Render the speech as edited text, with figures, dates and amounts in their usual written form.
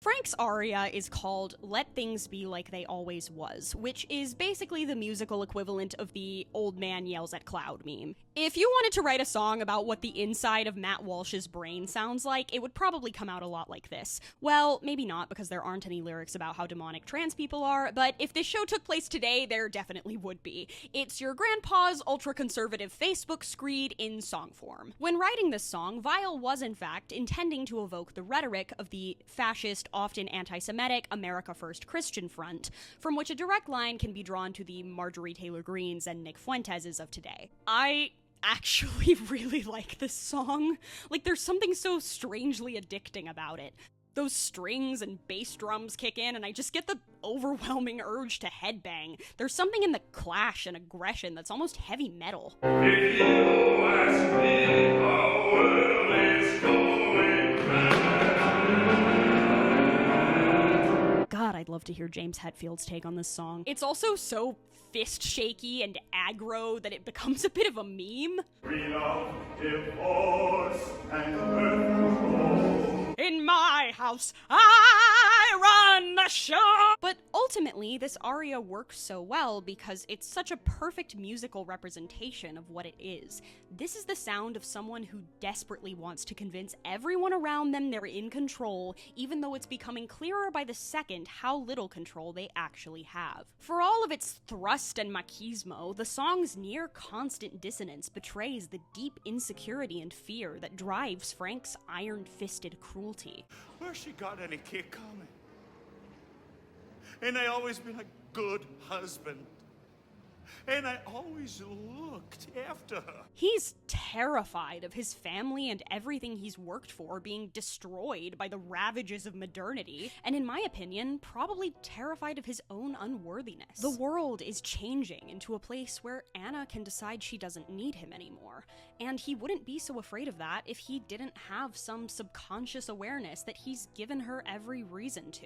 Frank's aria is called Let Things Be Like They Always Was, which is basically the musical equivalent of the old man yells at cloud meme. If you wanted to write a song about what the inside of Matt Walsh's brain sounds like, it would probably come out a lot like this. Well, maybe not, because there aren't any lyrics about how demonic trans people are, but if this show took place today, there definitely would be. It's your grandpa's ultra-conservative Facebook screed in song form. When writing this song, Vile was in fact intending to evoke the rhetoric of the fascist, often anti-Semitic America First Christian Front, from which a direct line can be drawn to the Marjorie Taylor Greenes and Nick Fuenteses of today. I actually really like this song. Like, there's something so strangely addicting about it. Those strings and bass drums kick in, and I just get the overwhelming urge to headbang. There's something in the clash and aggression that's almost heavy metal. If you ask me how well it's going back. God, I'd love to hear James Hetfield's take on this song. It's also so fist shaky and aggro that it becomes a bit of a meme. We love divorce and birth control. In my house, I run the show! But ultimately, this aria works so well because it's such a perfect musical representation of what it is. This is the sound of someone who desperately wants to convince everyone around them they're in control, even though it's becoming clearer by the second how little control they actually have. For all of its thrust and machismo, the song's near constant dissonance betrays the deep insecurity and fear that drives Frank's iron-fisted cruelty. Where's she got any kick coming? And I always been a good husband. And I always looked after her. He's terrified of his family and everything he's worked for being destroyed by the ravages of modernity, and in my opinion, probably terrified of his own unworthiness. The world is changing into a place where Anna can decide she doesn't need him anymore, and he wouldn't be so afraid of that if he didn't have some subconscious awareness that he's given her every reason to.